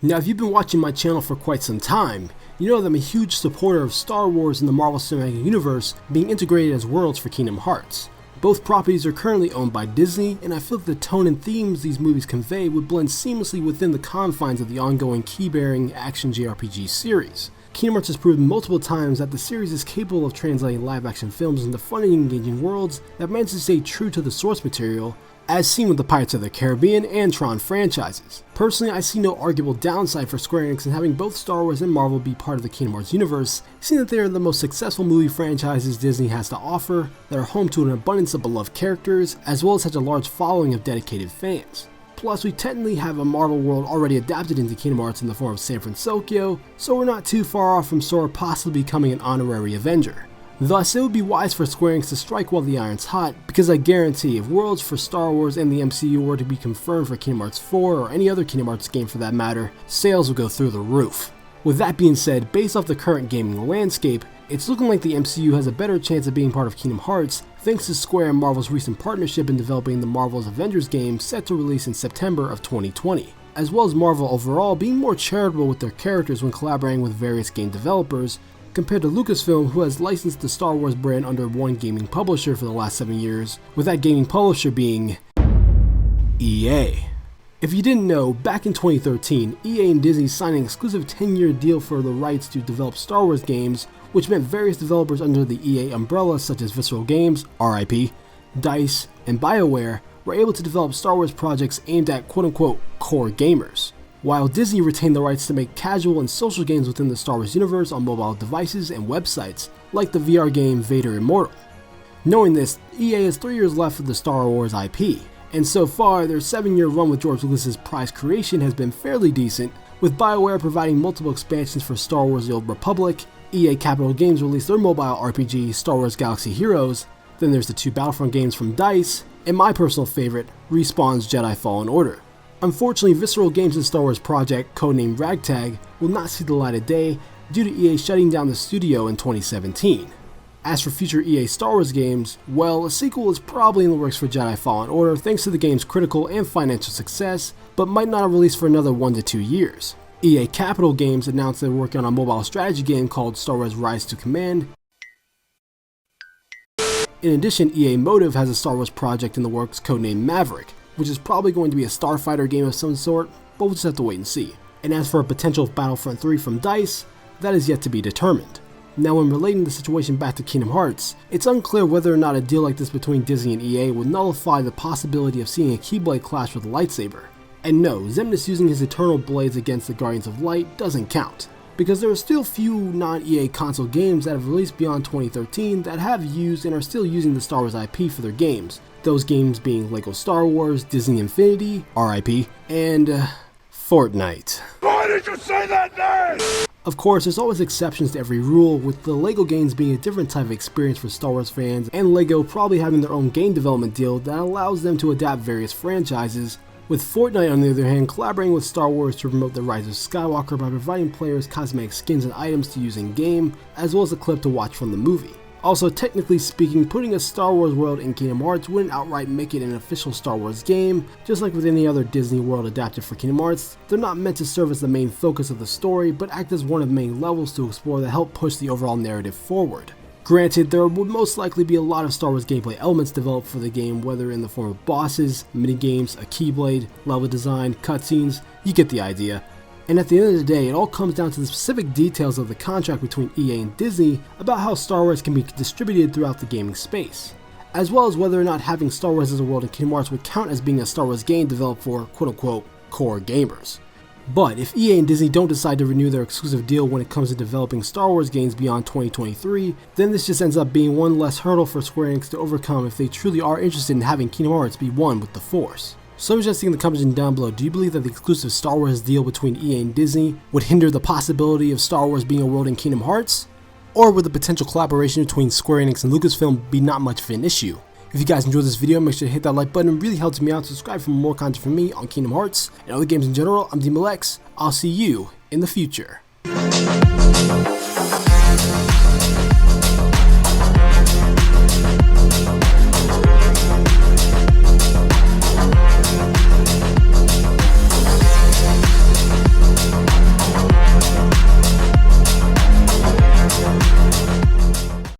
Now, if you've been watching my channel for quite some time, you know that I'm a huge supporter of Star Wars and the Marvel Cinematic Universe being integrated as worlds for Kingdom Hearts. Both properties are currently owned by Disney, and I feel that the tone and themes these movies convey would blend seamlessly within the confines of the ongoing key-bearing action JRPG series. Kingdom Hearts has proven multiple times that the series is capable of translating live-action films into fun and engaging worlds that manage to stay true to the source material, as seen with the Pirates of the Caribbean and Tron franchises. Personally, I see no arguable downside for Square Enix in having both Star Wars and Marvel be part of the Kingdom Hearts universe, seeing that they are the most successful movie franchises Disney has to offer, that are home to an abundance of beloved characters, as well as such a large following of dedicated fans. Plus, we technically have a Marvel world already adapted into Kingdom Hearts in the form of San Francisco, so we're not too far off from Sora possibly becoming an honorary Avenger. Thus, it would be wise for Square Enix to strike while the iron's hot, because I guarantee if worlds for Star Wars and the MCU were to be confirmed for Kingdom Hearts 4 or any other Kingdom Hearts game for that matter, sales would go through the roof. With that being said, based off the current gaming landscape, it's looking like the MCU has a better chance of being part of Kingdom Hearts thanks to Square and Marvel's recent partnership in developing the Marvel's Avengers game set to release in September of 2020, as well as Marvel overall being more charitable with their characters when collaborating with various game developers, compared to Lucasfilm, who has licensed the Star Wars brand under one gaming publisher for the last 7 years, with that gaming publisher being EA. If you didn't know, back in 2013, EA and Disney signed an exclusive 10-year deal for the rights to develop Star Wars games, which meant various developers under the EA umbrella such as Visceral Games, RIP, DICE, and BioWare were able to develop Star Wars projects aimed at quote-unquote core gamers, while Disney retained the rights to make casual and social games within the Star Wars universe on mobile devices and websites, like the VR game Vader Immortal. Knowing this, EA has 3 years left of the Star Wars IP, and so far their 7-year run with George Lucas's prized creation has been fairly decent, with BioWare providing multiple expansions for Star Wars The Old Republic, EA Capital Games released their mobile RPG Star Wars Galaxy Heroes, then there's the 2 Battlefront games from DICE, and my personal favorite, Respawn's Jedi Fallen Order. Unfortunately, Visceral Games' Star Wars project, codenamed Ragtag, will not see the light of day due to EA shutting down the studio in 2017. As for future EA Star Wars games, well, a sequel is probably in the works for Jedi Fallen Order thanks to the game's critical and financial success, but might not release for another 1 to 2 years. EA Capital Games announced they're working on a mobile strategy game called Star Wars Rise to Command. In addition, EA Motive has a Star Wars project in the works codenamed Maverick, which is probably going to be a starfighter game of some sort, but we'll just have to wait and see. And as for a potential Battlefront 3 from DICE, that is yet to be determined. Now, when relating the situation back to Kingdom Hearts, it's unclear whether or not a deal like this between Disney and EA would nullify the possibility of seeing a Keyblade clash with a lightsaber. And no, Xemnas using his Eternal Blades against the Guardians of Light doesn't count, because there are still few non-EA console games that have released beyond 2013 that have used and are still using the Star Wars IP for their games, those games being LEGO Star Wars, Disney Infinity, RIP, and Fortnite. Why did you say that name? Of course, there's always exceptions to every rule, with the LEGO games being a different type of experience for Star Wars fans, and LEGO probably having their own game development deal that allows them to adapt various franchises, with Fortnite on the other hand collaborating with Star Wars to promote the rise of Skywalker by providing players cosmetic skins and items to use in-game, as well as a clip to watch from the movie. Also, technically speaking, putting a Star Wars world in Kingdom Hearts wouldn't outright make it an official Star Wars game. Just like with any other Disney world adapted for Kingdom Hearts, they're not meant to serve as the main focus of the story, but act as one of the main levels to explore that help push the overall narrative forward. Granted, there would most likely be a lot of Star Wars gameplay elements developed for the game, whether in the form of bosses, minigames, a Keyblade, level design, cutscenes, you get the idea. And at the end of the day, it all comes down to the specific details of the contract between EA and Disney about how Star Wars can be distributed throughout the gaming space, as well as whether or not having Star Wars as a world in Kingdom Hearts would count as being a Star Wars game developed for quote-unquote core gamers. But if EA and Disney don't decide to renew their exclusive deal when it comes to developing Star Wars games beyond 2023, then this just ends up being one less hurdle for Square Enix to overcome if they truly are interested in having Kingdom Hearts be one with the Force. So I'm just in the comments down below, do you believe that the exclusive Star Wars deal between EA and Disney would hinder the possibility of Star Wars being a world in Kingdom Hearts? Or would the potential collaboration between Square Enix and Lucasfilm be not much of an issue? If you guys enjoyed this video, make sure to hit that like button, it really helps me out. Subscribe for more content from me on Kingdom Hearts and other games in general. I'm DMLX, I'll see you in the future.